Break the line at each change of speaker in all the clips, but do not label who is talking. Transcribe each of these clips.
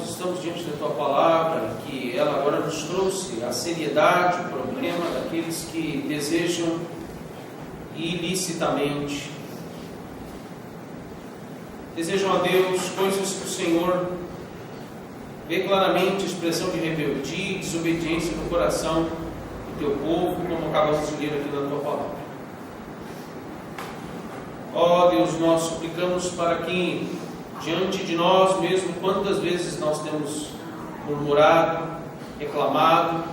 nós estamos diante da Tua Palavra, que ela agora nos trouxe a seriedade, o problema daqueles que desejam ilicitamente. Desejam a Deus coisas que o Senhor vê claramente, expressão de rebeldia e desobediência no coração do Teu povo, como acabamos de ler aqui na Tua Palavra. Ó Deus, nós suplicamos para que, diante de nós mesmo, quantas vezes nós temos murmurado, reclamado,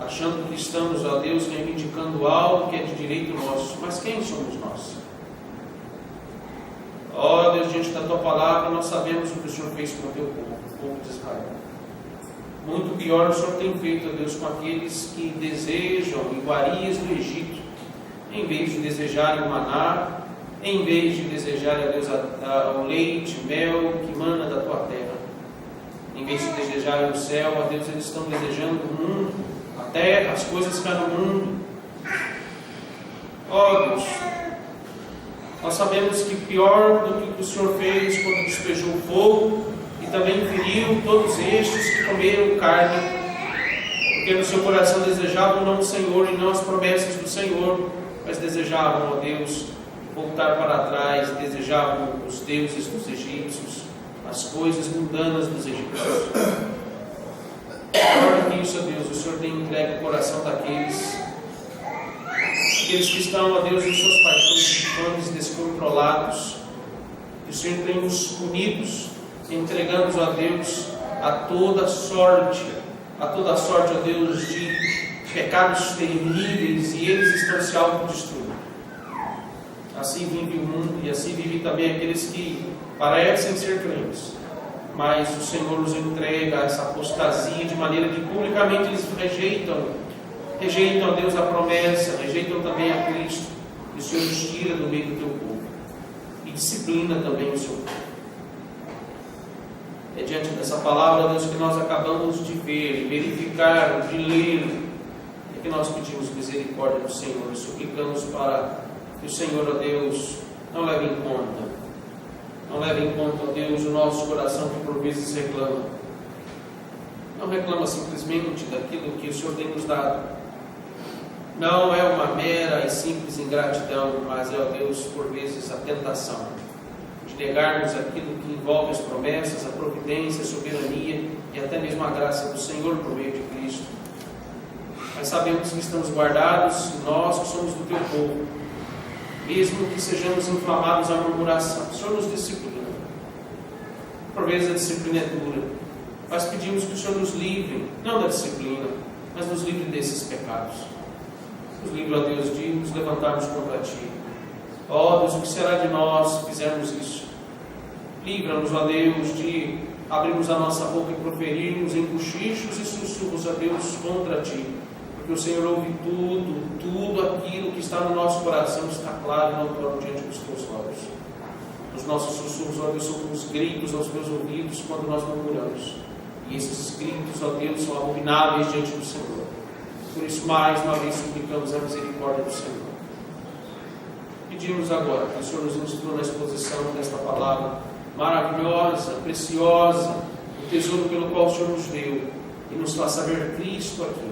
achando que estamos, ó Deus, reivindicando algo que é de direito nosso, mas quem somos nós? Ó Deus, diante da Tua Palavra, nós sabemos o que o Senhor fez com o Teu povo, o povo de Israel. Muito pior o Senhor tem feito, ó Deus, com aqueles que desejam iguarias do Egito, em vez de desejarem o maná, em vez de desejarem, ó Deus, o leite, mel que mana da Tua terra. Em vez de desejarem o céu, ó Deus, eles estão desejando o mundo, a terra, as coisas que há no mundo. Ó Deus, nós sabemos que pior do que o Senhor fez quando despejou o fogo e também feriu todos estes que comeram carne, porque no seu coração desejavam não o Senhor e não as promessas do Senhor, mas desejavam, ó Deus, voltar para trás, desejavam os deuses dos egípcios, as coisas mundanas dos egípcios. Pior do que isso, ó Deus, o Senhor tem entregue o coração daqueles que estão, ó Deus, em suas paixões profanas, descontrolados. E o Senhor tem os punidos, entregando-os, ó Deus, a toda sorte, ó Deus, de pecados terríveis, e eles estão se autodestruindo. Assim vive o mundo, e assim vive também aqueles que parecem ser crentes, mas o Senhor os entrega a essa apostasia, de maneira que publicamente eles rejeitam, ó Deus, a promessa, rejeitam também a Cristo, e o Senhor os tira do meio do Teu povo, e disciplina também o seu povo. É diante dessa palavra, Deus, que nós acabamos de ver, verificar, de ler, é que nós pedimos misericórdia do Senhor, e suplicamos para que o Senhor, ó Deus, não leve em conta, ó Deus, o nosso coração que por vezes reclama. Não reclama simplesmente daquilo que o Senhor tem nos dado. Não é uma mera e simples ingratidão, mas é, ó Deus, por vezes a tentação de negarmos aquilo que envolve as promessas, a providência, a soberania e até mesmo a graça do Senhor por meio de Cristo. Mas sabemos que estamos guardados, nós que somos do Teu povo, mesmo que sejamos inflamados à murmuração. O Senhor nos disciplina. Por vezes a disciplina é dura, mas pedimos que o Senhor nos livre, não da disciplina, mas nos livre desses pecados. Nos livre, ó Deus, de nos levantarmos contra Ti. Ó Deus, o que será de nós se fizermos isso? Livra-nos, ó Deus, de abrirmos a nossa boca e proferirmos em cochichos e sussurros, ó Deus, contra Ti. Porque o Senhor ouve tudo aquilo que está no nosso coração está claro e notório diante dos Teus olhos. Os nossos sussurros, ó Deus, são como os gritos aos Teus ouvidos quando nós murmuramos. E esses gritos, ó Deus, são abomináveis diante do Senhor. Por isso, mais uma vez, suplicamos a misericórdia do Senhor. Pedimos agora que o Senhor nos instrua na exposição desta palavra maravilhosa, preciosa, o tesouro pelo qual o Senhor nos deu, e nos faça ver Cristo aqui.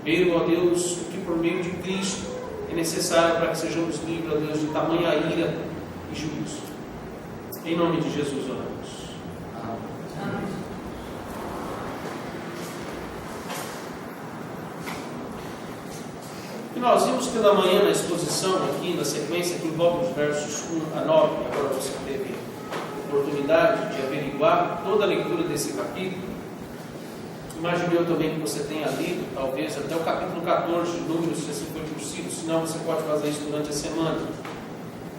Ver, ó Deus, o que por meio de Cristo é necessário para que sejamos livres, ó Deus, de tamanha ira e juízo. Em nome de Jesus oramos. Amém. E nós vimos pela manhã na exposição aqui, na sequência que envolve os versos 1 a 9, agora você teve oportunidade de averiguar toda a leitura desse capítulo. Imagino eu também que você tenha lido, talvez, até o capítulo 14 de Números, se assim for possível, senão você pode fazer isso durante a semana.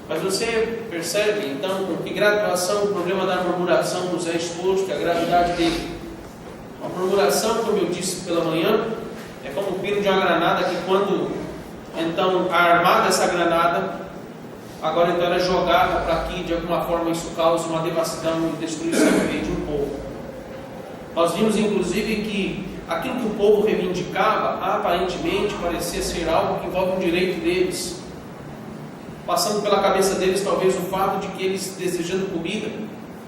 Mas você percebe, então, com que graduação o problema da murmuração nos é exposto, a gravidade dele. A murmuração, como eu disse pela manhã, é como o pino de uma granada que quando, então, armada essa granada, agora então ela é jogada para que, de alguma forma, isso cause uma devassidão e destruição no meio de um povo. Nós vimos, inclusive, que aquilo que o povo reivindicava, aparentemente, parecia ser algo que envolve um direito deles. Passando pela cabeça deles, talvez, o fato de que eles, desejando comida,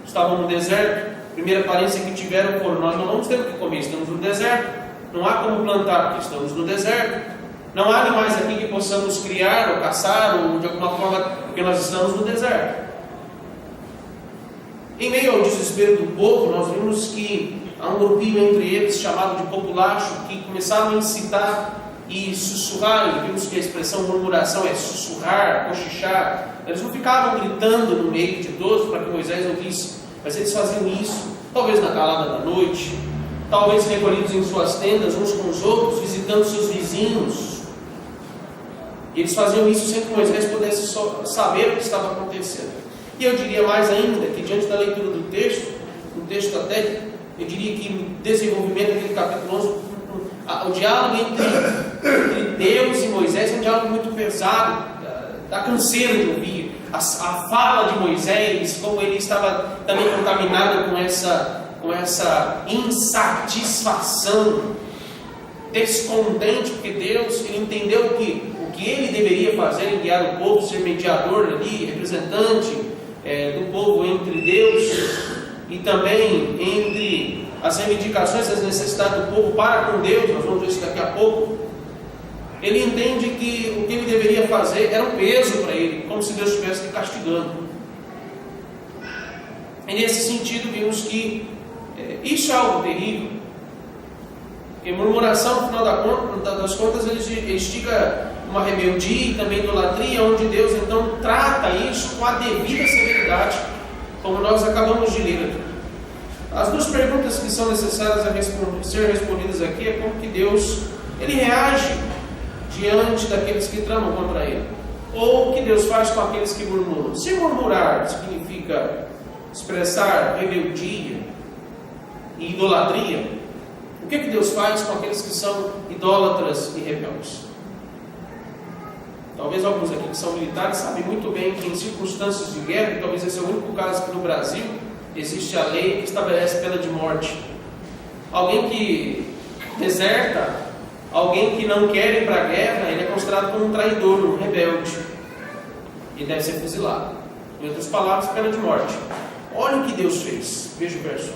estavam no deserto, primeira aparência que tiveram foram: nós não vamos ter o que comer, estamos no deserto, não há como plantar, porque estamos no deserto, não há animais aqui que possamos criar ou caçar, ou de alguma forma, porque nós estamos no deserto. Em meio ao desespero do povo, nós vimos que há um grupinho entre eles chamado de populacho, que começaram a incitar e sussurrar. E vimos que a expressão murmuração é sussurrar, cochichar. Eles não ficavam gritando no meio de todos para que Moisés ouvisse, mas eles faziam isso, talvez na calada da noite, talvez recolhidos em suas tendas uns com os outros, visitando seus vizinhos. E eles faziam isso sem que Moisés pudesse saber o que estava acontecendo. E eu diria mais ainda, que diante da leitura do texto, um texto até, eu diria que no desenvolvimento daquele capítulo 11, o diálogo entre Deus e Moisés é um diálogo muito pesado, dá canseira de ouvir. A fala de Moisés, como ele estava também contaminado com essa insatisfação, descontente, porque Deus, ele entendeu que o que ele deveria fazer é guiar o povo, ser mediador ali, representante do povo entre Deus e também entre as reivindicações, as necessidades do povo para com Deus. Nós vamos ver isso daqui a pouco. Ele entende que o que ele deveria fazer era um peso para ele, como se Deus estivesse castigando. E nesse sentido vimos que isso é algo terrível. Porque murmuração, no final das contas, ele instiga uma rebeldia e também idolatria, onde Deus então trata isso com a devida severidade, como nós acabamos de ler aqui. As duas perguntas que são necessárias a ser respondidas aqui é como que Deus ele reage diante daqueles que tramam contra ele, ou o que Deus faz com aqueles que murmuram. Se murmurar significa expressar rebeldia e idolatria, o que Deus faz com aqueles que são idólatras e rebeldes? Talvez alguns aqui que são militares sabem muito bem que em circunstâncias de guerra, e talvez esse é o único caso que no Brasil existe a lei que estabelece pena de morte. Alguém que deserta, alguém que não quer ir para a guerra, ele é considerado como um traidor, um rebelde. Ele deve ser fuzilado. Em outras palavras, pena de morte. Olha o que Deus fez. Veja o verso.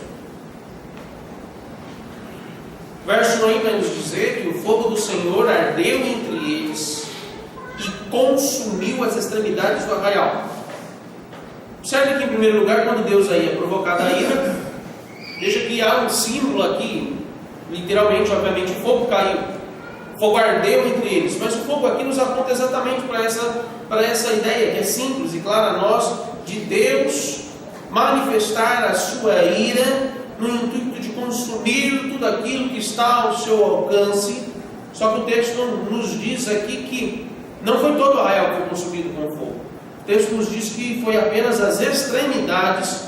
O verso 9 vai nos dizer que o fogo do Senhor ardeu entre eles e consumiu as extremidades do arraial. Observe que, em primeiro lugar, quando Deus aí é provocado a ira, veja que há um símbolo aqui, literalmente, obviamente, o fogo caiu, o fogo ardeu entre eles, mas o fogo aqui nos aponta exatamente para essa ideia, que é simples e clara a nós, de Deus manifestar a sua ira no intuito de consumir tudo aquilo que está ao seu alcance. Só que o texto nos diz aqui que não foi todo o arraial que foi consumido com fogo. O texto nos diz que foi apenas as extremidades,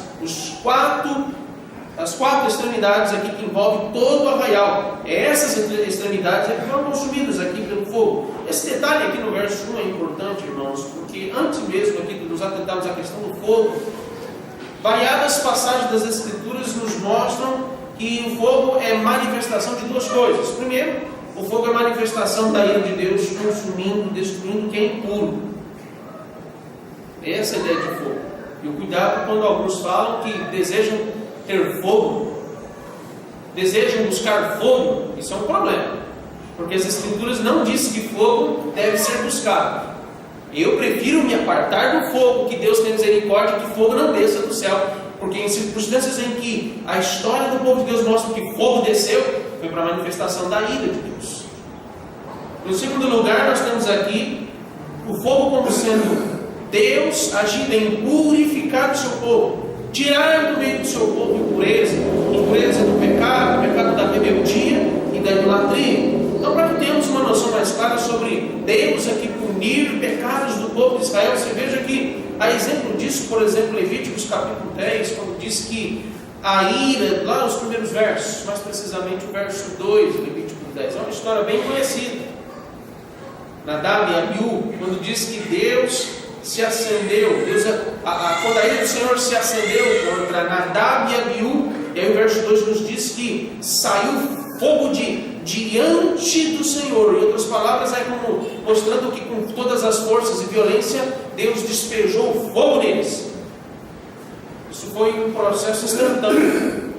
as quatro extremidades aqui que envolvem todo o arraial. Essas extremidades que foram consumidas aqui pelo fogo. Esse detalhe aqui no verso 1 é importante, irmãos, porque antes mesmo aqui de nos atentarmos à questão do fogo, variadas passagens das Escrituras nos mostram que o fogo é manifestação de duas coisas. Primeiro, o fogo é manifestação da ira de Deus, consumindo, destruindo o que é impuro. Essa é a ideia de fogo. E o cuidado quando alguns falam que desejam ter fogo, desejam buscar fogo, isso é um problema. Porque as Escrituras não dizem que fogo deve ser buscado. Eu prefiro me apartar do fogo, que Deus tem misericórdia, que fogo não desça do céu. Porque em circunstâncias em que a história do povo de Deus mostra que fogo desceu, foi para a manifestação da ira de Deus. No segundo lugar, nós temos aqui o fogo como sendo Deus agindo em purificar o seu povo, tirar do meio do seu povo impureza do pecado da rebeldia e da idolatria. Então, para que tenhamos uma noção mais clara sobre Deus aqui punir pecados do povo de Israel, você veja que há exemplo disso, por exemplo, Levíticos capítulo 10, quando diz que a ira, lá nos primeiros versos, mais precisamente o verso 2 de Levíticos 10, é uma história bem conhecida. Nadab e Abiú, quando diz que Deus se acendeu, quando a ira do Senhor se acendeu contra Nadab e Abiú, e aí o verso 2 nos diz que saiu fogo diante do Senhor. Em outras palavras, é como mostrando que com todas as forças e violência, Deus despejou fogo neles. Isso foi um processo instantâneo.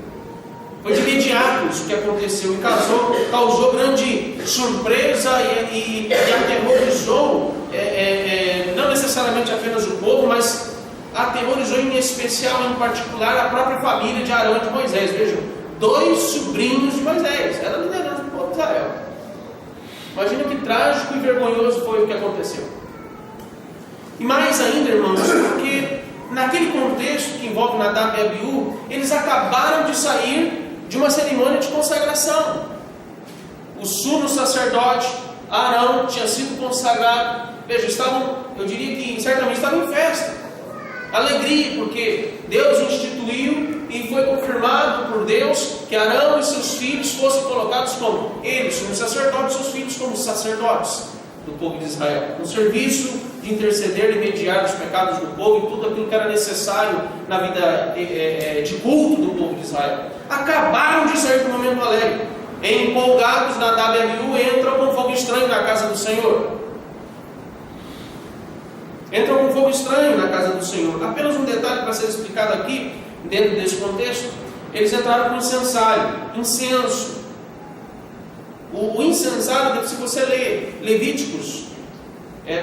detalhes o que aconteceu e causou grande surpresa e aterrorizou, não necessariamente apenas o povo, mas aterrorizou em especial, em particular, a própria família de Arão e de Moisés. Vejam, 2 sobrinhos de Moisés, era a liderança do povo de Israel. Imagina que trágico e vergonhoso foi o que aconteceu. E mais ainda, irmãos, porque naquele contexto que envolve Nadab e Abiú, eles acabaram de sair de uma cerimônia de consagração. O sumo sacerdote Arão tinha sido consagrado. Veja, eu diria que certamente estavam em festa, alegria, porque Deus instituiu e foi confirmado por Deus que Arão e seus filhos fossem colocados como eles, como sacerdotes, seus filhos como sacerdotes do povo de Israel, no serviço de interceder e mediar os pecados do povo e tudo aquilo que era necessário na vida de culto do povo de Israel. Acabaram de sair do momento alegre, empolgados. Nadab e Abiú entram com fogo estranho na casa do Senhor. Entram com fogo estranho na casa do Senhor. Apenas um detalhe para ser explicado aqui, dentro desse contexto: eles entraram com incenso. O incensário, se você ler Levíticos,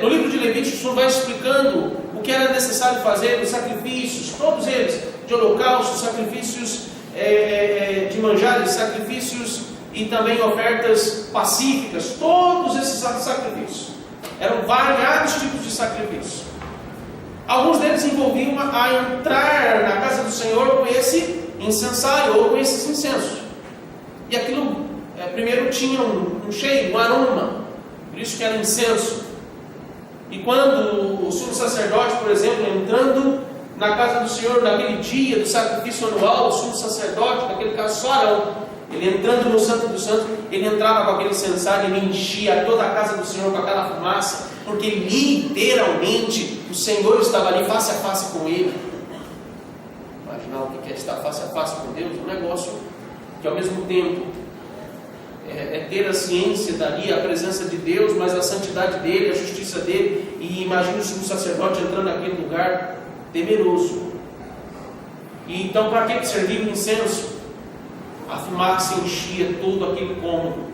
no livro de Levíticos vai explicando o que era necessário fazer, os sacrifícios, todos eles, de holocaustos, sacrifícios de manjares, sacrifícios e também ofertas pacíficas. Todos esses sacrifícios eram variados tipos de sacrifícios. Alguns deles envolviam a entrar na casa do Senhor com esse incensário ou com esses incensos. E aquilo primeiro tinha um cheiro, um aroma, por isso que era incenso. E quando o sumo sacerdote, por exemplo, entrando na casa do Senhor naquele dia do sacrifício anual, o sumo sacerdote, naquele caso só Arão, ele entrando no Santo dos Santos, ele entrava com aquele incensário, ele enchia toda a casa do Senhor com aquela fumaça, porque literalmente o Senhor estava ali face a face com ele. Imaginar o que é estar face a face com Deus, um negócio que ao mesmo tempo ter a ciência dali, a presença de Deus, mas a santidade dele, a justiça dele. E imagine o sumo sacerdote entrando naquele lugar temeroso. E então, para que servia o incenso? A fumaça enchia todo aquele cômodo,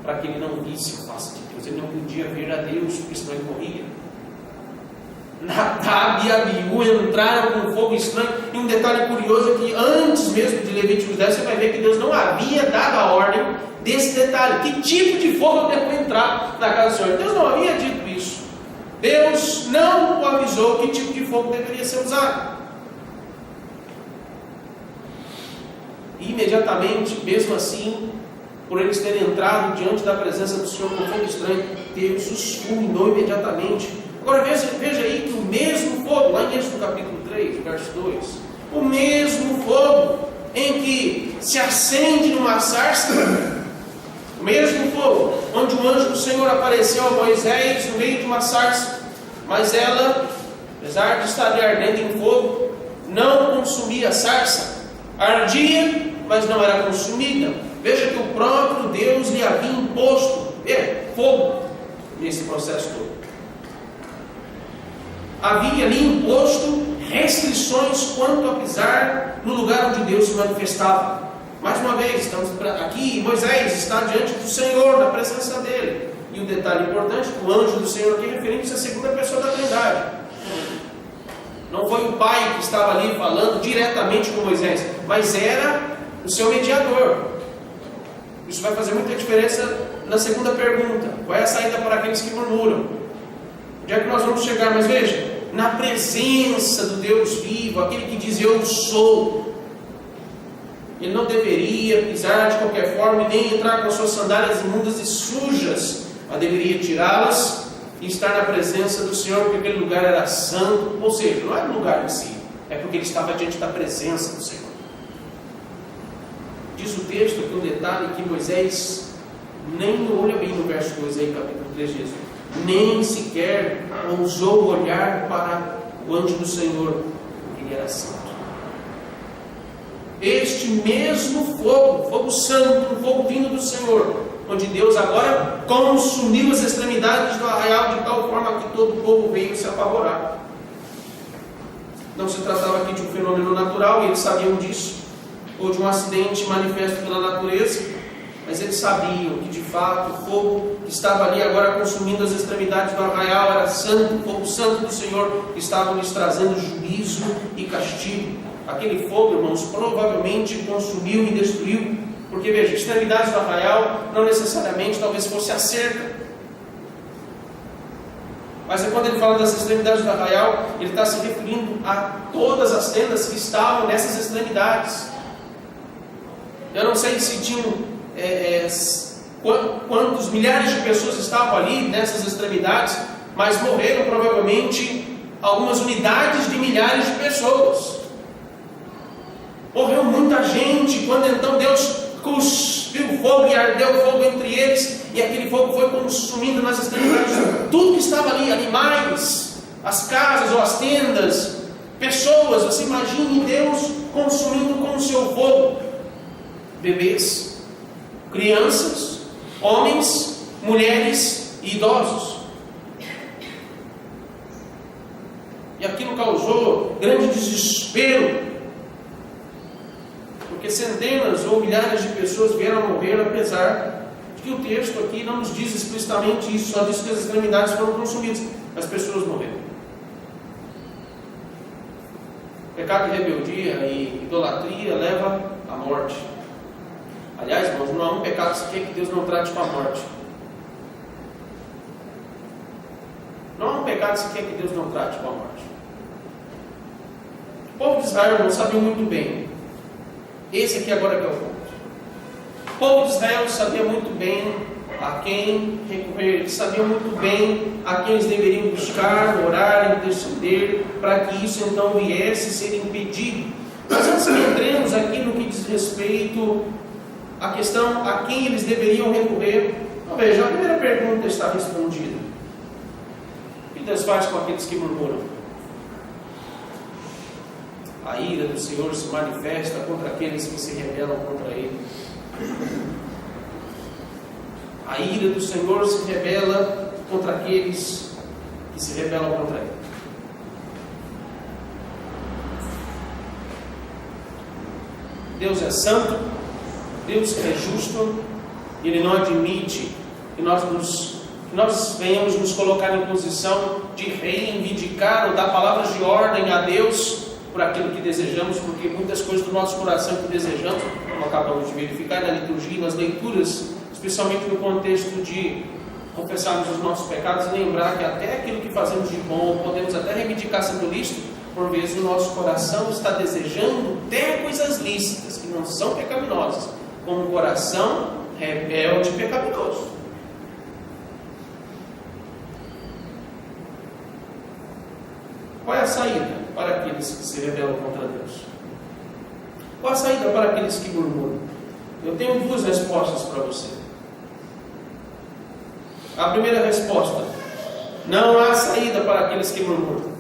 para que ele não visse a face de Deus. Ele não podia ver a Deus, porque senão ele morria. Nadab e Abiú entraram com fogo estranho. E um detalhe curioso é que antes mesmo de Levíticos 10, você vai ver que Deus não havia dado a ordem desse detalhe. Que tipo de fogo deve entrar na casa do Senhor? Deus não havia dito isso. Deus não avisou que tipo de fogo deveria ser usado. E imediatamente, mesmo assim, por eles terem entrado diante da presença do Senhor com fogo estranho, Deus os fulminou imediatamente. Agora veja aí que o mesmo fogo, lá em Êxodo capítulo 3, verso 2, o mesmo fogo em que se acende numa sarça, o mesmo fogo onde o anjo do Senhor apareceu a Moisés no meio de uma sarça, mas ela, apesar de estar ardendo em fogo, não consumia a sarça, ardia, mas não era consumida. Veja que o próprio Deus lhe havia imposto fogo nesse processo todo. Havia ali imposto restrições quanto a pisar no lugar onde Deus se manifestava. Mais uma vez, estamos aqui, Moisés está diante do Senhor, na presença dele. E um detalhe importante, o anjo do Senhor aqui referindo-se à segunda pessoa da Trindade. Não foi o Pai que estava ali falando diretamente com Moisés, mas era o seu mediador. Isso vai fazer muita diferença na segunda pergunta. Qual é a saída para aqueles que murmuram? Onde é que nós vamos chegar? Mas veja, na presença do Deus vivo, aquele que diz eu sou, ele não deveria pisar de qualquer forma e nem entrar com as suas sandálias imundas e sujas, mas deveria tirá-las e estar na presença do Senhor, porque aquele lugar era santo. Ou seja, não é o lugar em si, é porque ele estava diante da presença do Senhor. Diz o texto aqui um detalhe que Moisés nem olha bem no verso 2 aí, capítulo 3 de Êxodo, nem sequer ousou olhar para o anjo do Senhor, porque ele era santo. Este mesmo fogo, fogo santo, um fogo vindo do Senhor, onde Deus agora consumiu as extremidades do arraial de tal forma que todo o povo veio se apavorar. Não se tratava aqui de um fenômeno natural, e eles sabiam disso. ou de um acidente manifesto pela natureza, mas eles sabiam que de fato o fogo que estava ali agora consumindo as extremidades do arraial era santo, o fogo santo do Senhor, que estava lhes trazendo juízo e castigo. Aquele fogo, irmãos, provavelmente consumiu e destruiu, porque veja, extremidades do arraial não necessariamente talvez fosse a cerca, mas quando ele fala das extremidades do arraial, ele está se referindo a todas as tendas que estavam nessas extremidades. Eu não sei se tinham quantos milhares de pessoas estavam ali nessas extremidades, mas morreram provavelmente algumas unidades de milhares de pessoas. Morreu muita gente, quando então Deus cuspiu fogo e ardeu fogo entre eles, e aquele fogo foi consumindo nas extremidades tudo que estava ali, animais, as casas ou as tendas, pessoas. Você imagine Deus consumindo com o seu fogo bebês, crianças, homens, mulheres e idosos. E aquilo causou grande desespero, porque centenas ou milhares de pessoas vieram a morrer, apesar de que o texto aqui não nos diz explicitamente isso, só diz que as extremidades foram consumidas, as pessoas morreram. Pecado de rebeldia e idolatria leva à morte. Aliás, irmãos, não há um pecado sequer que Deus não trate com a morte. Não há um pecado sequer que Deus não trate com a morte. O povo de Israel não sabia muito bem. Esse aqui agora que é o ponto. O povo de Israel sabia muito bem a quem recorrer, eles sabiam muito bem a quem eles deveriam buscar, orar, interceder, para que isso então viesse a ser impedido. Mas antes que entremos aqui no que diz respeito à questão a quem eles deveriam recorrer, então veja, a primeira pergunta está respondida. O que Deus faz com aqueles que murmuram? A ira do Senhor se manifesta contra aqueles que se rebelam contra Ele. A ira do Senhor se revela contra aqueles que se rebelam contra Ele. Deus é santo, Deus é justo, e Ele não admite que nós venhamos nos colocar em posição de reivindicar ou dar palavras de ordem a Deus por aquilo que desejamos, porque muitas coisas do nosso coração que desejamos, como acabamos de verificar na liturgia e nas leituras, especialmente no contexto de confessarmos os nossos pecados e lembrar que até aquilo que fazemos de bom, podemos até reivindicar sendo lícito, por vezes o nosso coração está desejando até coisas lícitas, que não são pecaminosas, como um coração rebelde e pecaminoso. Qual é a saída para aqueles que se rebelam contra Deus? Qual a saída para aqueles que murmuram? Eu tenho duas respostas para você. A primeira resposta: não há saída para aqueles que murmuram.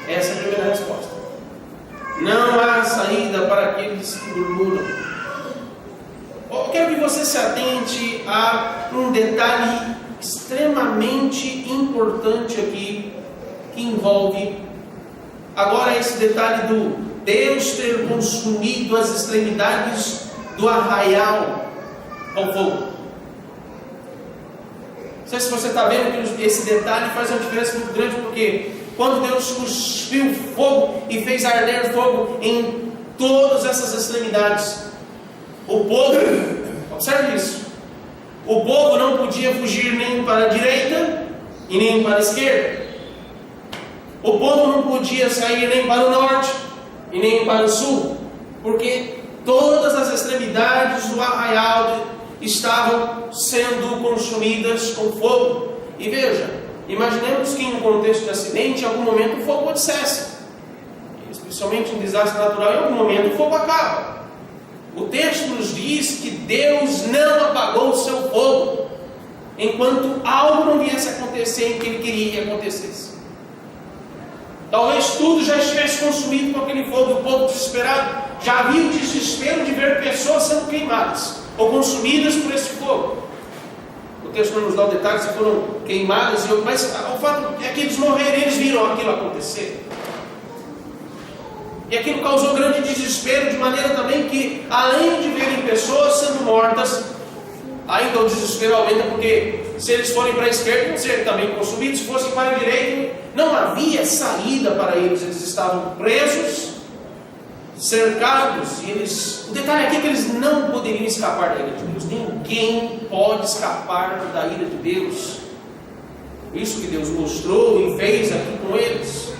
Essa é a primeira resposta. Não há saída para aqueles que murmuram. Eu quero que você se atente a um detalhe extremamente importante aqui, que envolve agora esse detalhe do Deus ter consumido as extremidades do arraial ao fogo. Não sei se você está vendo que esse detalhe faz uma diferença muito grande, porque quando Deus cuspiu fogo e fez arder fogo em todas essas extremidades, o povo, observe isso, o povo não podia fugir nem para a direita e nem para a esquerda. O povo não podia sair nem para o norte e nem para o sul, porque todas as extremidades do arraial estavam sendo consumidas com fogo. E veja, imaginemos que em um contexto de acidente, em algum momento o fogo pode cessar, especialmente em desastre natural, em algum momento o fogo acaba. O texto nos diz que Deus não apagou o seu fogo enquanto algo não viesse a acontecer em que Ele queria que acontecesse. Talvez tudo já estivesse consumido com aquele fogo. O povo desesperado já havia o desespero de ver pessoas sendo queimadas ou consumidas por esse fogo. O texto não nos dá o detalhe se foram queimadas, mas o fato é que eles morreram e eles viram aquilo acontecer. E aquilo causou grande desespero, de maneira também que, além de verem pessoas sendo mortas, ainda o desespero aumenta, porque se eles forem para a esquerda, vão ser também consumidos. Se fossem para a direita, não havia saída para eles. Eles estavam presos, cercados, e o detalhe aqui é que eles não poderiam escapar da ira de Deus. Ninguém pode escapar da ira de Deus. Isso que Deus mostrou e fez aqui com eles.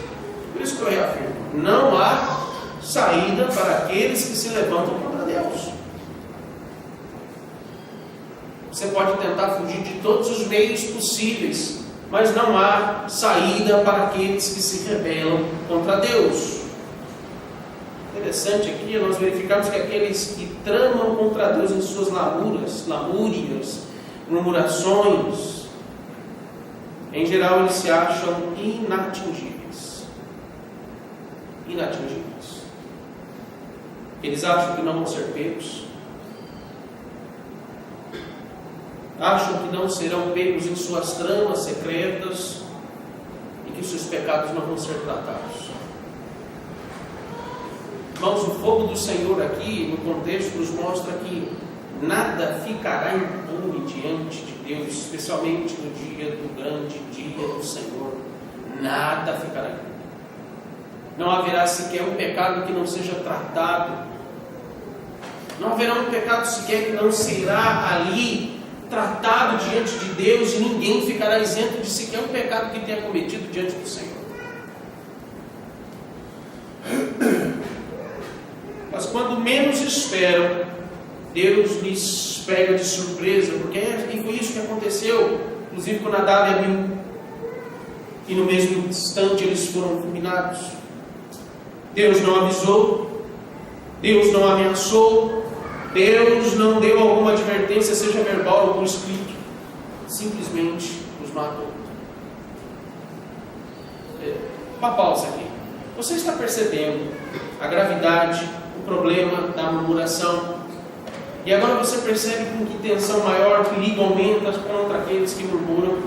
Por isso que eu reafirmo: não há saída para aqueles que se levantam contra Deus. Você pode tentar fugir de todos os meios possíveis, mas não há saída para aqueles que se rebelam contra Deus. Interessante aqui nós verificamos que aqueles que tramam contra Deus em suas lamúrias, murmurações, em geral eles se acham inatingíveis. Eles acham que não vão ser pegos, acham que não serão pegos em suas tramas secretas e que seus pecados não vão ser tratados. Irmãos, o fogo do Senhor aqui no contexto nos mostra que nada ficará impune diante de Deus, especialmente no dia do grande dia do Senhor. Nada ficará impune. Não haverá sequer um pecado que não seja tratado. Não haverá um pecado sequer que não será ali tratado diante de Deus, e ninguém ficará isento de sequer um pecado que tenha cometido diante do Senhor. Mas quando menos esperam, Deus lhes pega de surpresa, porque foi isso que aconteceu, inclusive com Nadab e Abiú, e no mesmo instante eles foram fulminados. Deus não avisou, Deus não ameaçou, Deus não deu alguma advertência, seja verbal ou por escrito, simplesmente os matou. Uma pausa aqui. Você está percebendo a gravidade, o problema da murmuração? E agora você percebe com que tensão maior, perigo aumenta contra aqueles que murmuram.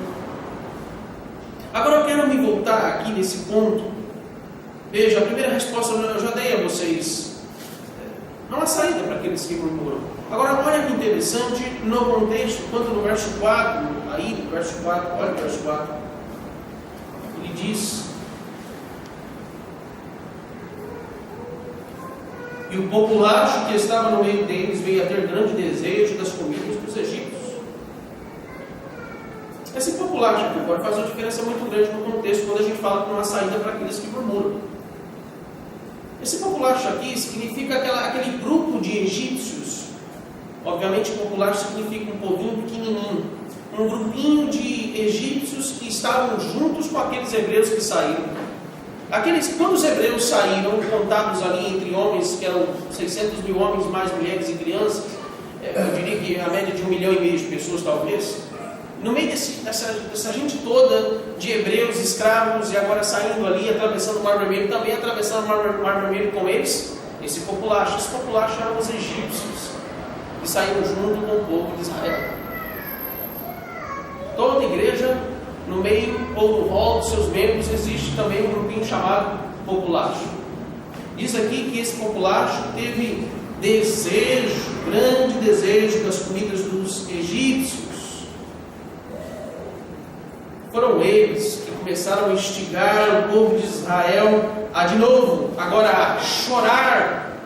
Agora eu quero me voltar aqui nesse ponto. Veja, a primeira resposta eu já dei a vocês. Não há saída para aqueles que murmuram. Agora olha que interessante no contexto, quando no verso 4, aí no verso 4, olha o verso 4, ele diz: e o populacho que estava no meio deles veio a ter grande desejo das comidas dos egípcios. Esse populacho aqui agora faz uma diferença muito grande no contexto quando a gente fala que não há saída para aqueles que murmuram. Esse populacho aqui significa aquele grupo de egípcios. Obviamente populacho significa um povinho pequenininho, um grupinho de egípcios que estavam juntos com aqueles hebreus que saíram. Quando os hebreus saíram, contados ali entre homens, que eram 600 mil homens, mais mulheres e crianças, eu diria que a média de 1,5 milhão de pessoas talvez, no meio dessa gente toda de hebreus, escravos, e agora saindo ali, atravessando o Mar Vermelho, também atravessando o Mar Vermelho com eles, esse populacho eram os egípcios, que saíram junto com o povo de Israel. Toda igreja, no meio ou no rol dos seus membros, existe também um grupinho chamado populacho. Diz aqui que esse populacho teve grande desejo das comidas dos egípcios. Foram eles que começaram a instigar o povo de Israel a de novo, agora a chorar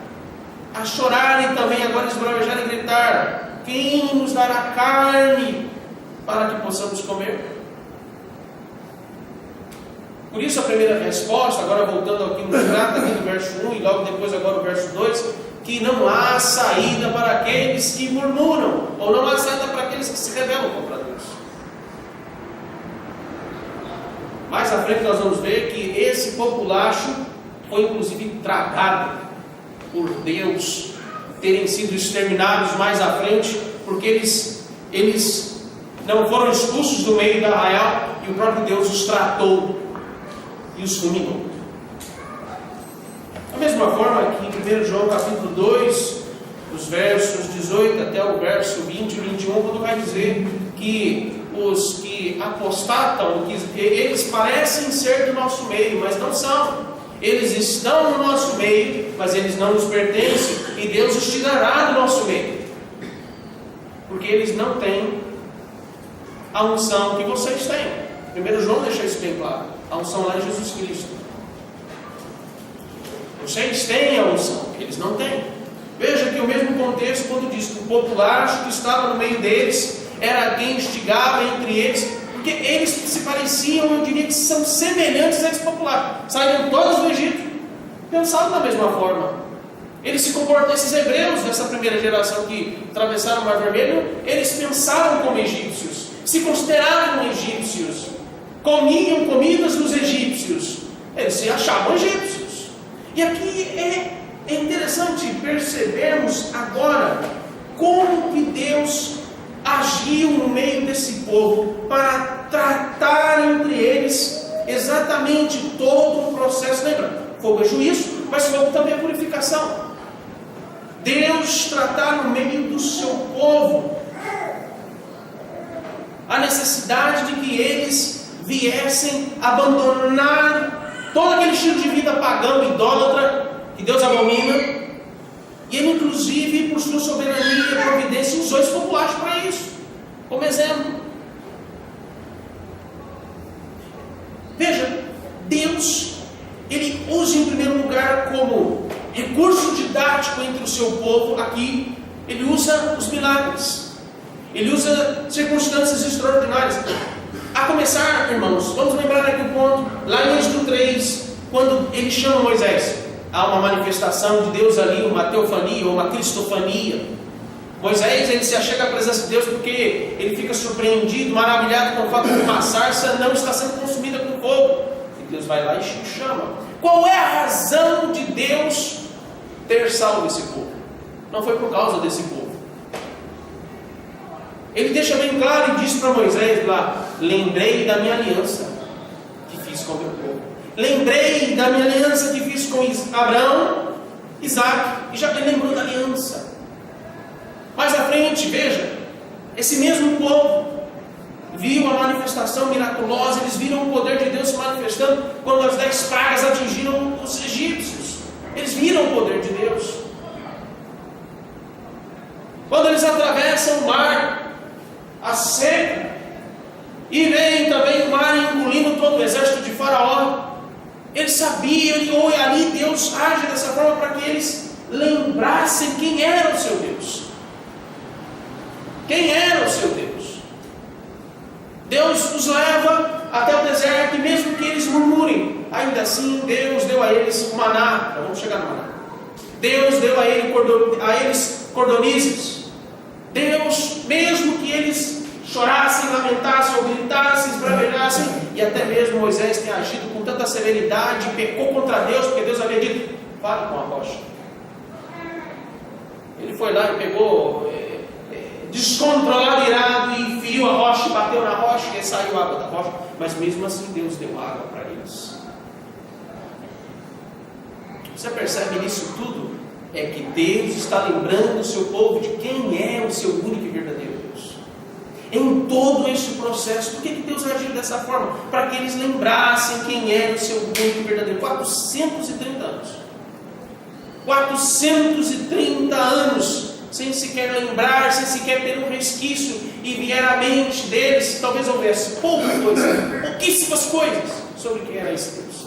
e também agora esbravejar e gritar: quem nos dará carne para que possamos comer? Por isso a primeira resposta, agora voltando aqui no trata aqui do verso 1 e logo depois agora o verso 2, que não há saída para aqueles que murmuram, ou não há saída para aqueles que se rebelam contra Deus. Mais à frente nós vamos ver que esse populacho foi inclusive tragado por Deus, terem sido exterminados mais à frente, porque eles não foram expulsos do meio do arraial e o próprio Deus os tratou e os fulminou. Da mesma forma que em 1 João capítulo 2, dos versos 18 até o verso 20 e 21, quando vai dizer que os que apostatam, que eles parecem ser do nosso meio, mas não são. Eles estão no nosso meio, mas eles não nos pertencem, e Deus os tirará do nosso meio, porque eles não têm a unção que vocês têm. 1 João deixa isso bem claro, a unção lá em Jesus Cristo. Vocês têm a unção, eles não têm. Veja que o mesmo contexto, quando diz que o populacho que estava no meio deles era quem instigava entre eles, porque eles se pareciam, eu diria que são semelhantes a esse popular. Saíram todos do Egito, pensavam da mesma forma. Eles se comportam, esses hebreus dessa primeira geração que atravessaram o Mar Vermelho, eles pensavam como egípcios, se consideravam egípcios, comiam comidas dos egípcios, eles se achavam egípcios. E aqui é interessante percebermos agora como que Deus agiu no meio desse povo para tratar entre eles exatamente todo o processo. Lembra? Fogo é juízo, mas fogo também é purificação. Deus tratar no meio do seu povo a necessidade de que eles viessem abandonar todo aquele estilo de vida pagão, idólatra, que Deus abomina. E Ele, inclusive, por sua soberania e providência, usou esse populacho para isso, como exemplo. Veja, Deus, Ele usa em primeiro lugar como recurso didático entre o seu povo aqui, Ele usa os milagres, Ele usa circunstâncias extraordinárias. A começar, irmãos, vamos lembrar aqui o ponto, lá em Êxodo 3, quando Ele chama Moisés. Há uma manifestação de Deus ali, uma teofania ou uma cristofania. Moisés, ele se achega à presença de Deus porque ele fica surpreendido, maravilhado com o fato de uma sarça não está sendo consumida com fogo. E Deus vai lá e chama. Qual é a razão de Deus ter salvo esse povo? Não foi por causa desse povo. Ele deixa bem claro e diz para Moisés lá: lembrei da minha aliança que fiz com o meu povo. Lembrei da minha aliança que fiz com Abraão, Isaac, e já lembrou da aliança. Mais à frente, veja, esse mesmo povo viu a manifestação miraculosa, eles viram o poder de Deus se manifestando quando as 10 pragas atingiram os egípcios. Eles viram o poder de Deus. Quando eles atravessam o mar, a seca, e vem também o mar engolindo todo o exército de Faraó, eles sabiam, e ali Deus age dessa forma para que eles lembrassem quem era o seu Deus. Quem era o seu Deus? Deus os leva até o deserto, e mesmo que eles murmurem, ainda assim Deus deu a eles o maná. Então vamos chegar no maná. Deus deu a eles cordonizes. Deus, mesmo que eles chorassem, lamentassem, ou gritassem, esbravejassem, e até mesmo Moisés tem agido com tanta severidade, pecou contra Deus, porque Deus havia dito: fale com a rocha. Ele foi lá e pegou, descontrolado, irado, e enfiou a rocha, bateu na rocha, e saiu água da rocha, mas mesmo assim Deus deu água para eles. Você percebe nisso tudo? É que Deus está lembrando o seu povo de quem é o seu único e verdadeiro Deus. Em todo este processo, por que Deus agiu dessa forma? Para que eles lembrassem quem era o seu único e verdadeiro. 430 anos. 430 anos, sem sequer lembrar, sem sequer ter um resquício, e vier à mente deles, talvez houvesse pouquíssimas coisas sobre quem era esse Deus.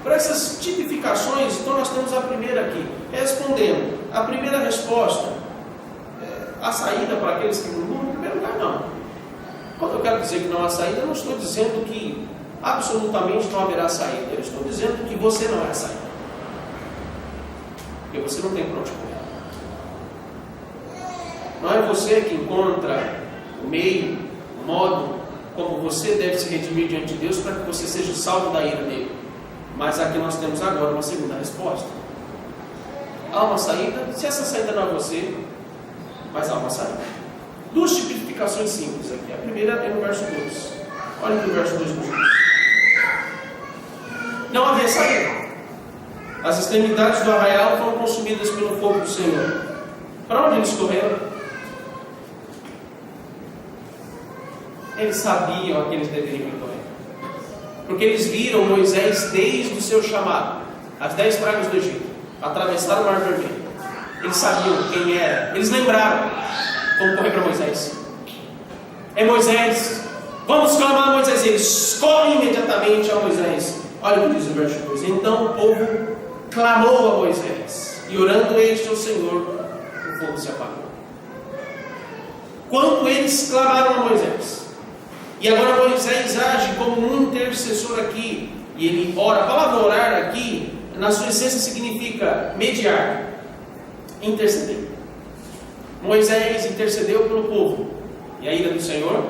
Para essas tipificações, então nós temos a primeira aqui, respondendo. A primeira resposta, a saída para aqueles que murmuram, em primeiro lugar, não. Quando eu quero dizer que não há saída, eu não estou dizendo que absolutamente não haverá saída. Eu estou dizendo que você não é a saída. Porque você não tem para onde correr. Não é você que encontra o meio, o modo como você deve se redimir diante de Deus para que você seja salvo da ira dele. Mas aqui nós temos agora uma segunda resposta. Há uma saída, se essa saída não é você, mas há uma saída. Duas tipificações simples aqui. A primeira é no verso 2. Olha aqui o verso 2 do Juízo. Não havia saída. As extremidades do arraial foram consumidas pelo fogo do Senhor. Para onde eles correram? Eles sabiam a que eles deveriam recorrer. Porque eles viram Moisés desde o seu chamado, as 10 pragas do Egito, atravessar o Mar Vermelho. Eles sabiam quem era. Eles lembraram. Vamos correr para Moisés. É Moisés. Vamos clamar a Moisés. Eles correm imediatamente a Moisés. Olha o que diz o verso 2. Então o povo clamou a Moisés. E orando este ao Senhor, o fogo se apagou. Quando eles clamaram a Moisés, e agora Moisés age como um intercessor aqui, e ele ora. A palavra orar aqui, na sua essência, significa mediar, interceder. Moisés intercedeu pelo povo, e a ira do Senhor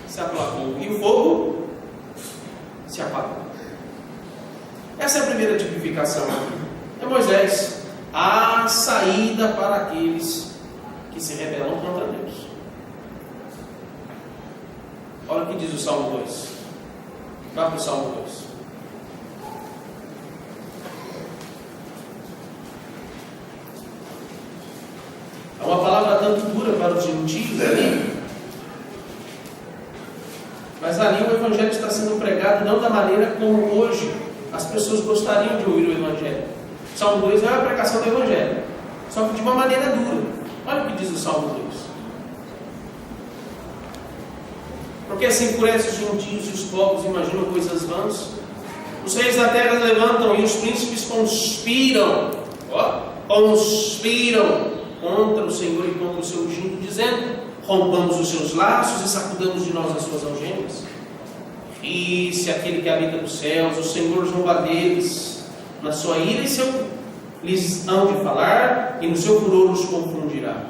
se aplacou, e o fogo se apagou. Essa é a primeira tipificação aqui. É Moisés, a saída para aqueles que se rebelam contra Deus. Olha o que diz o Salmo 2. Vá para o Salmo 2. É uma palavra tanto dura para os gentios ali, mas ali o Evangelho está sendo pregado não da maneira como hoje as pessoas gostariam de ouvir o Evangelho. O Salmo 2 é a pregação do Evangelho, só que de uma maneira dura. Olha o que diz o Salmo 2. Porque se enfurecem os gentios e os povos imaginam coisas vãs. Os reis da terra levantam e os príncipes conspiram contra o Senhor e contra o seu ungido, dizendo: rompamos os seus laços e sacudamos de nós as suas algemas. E se aquele que habita nos céus, o Senhor zomba deles, na sua ira e seu lhes hão de falar, e no seu furor os confundirá.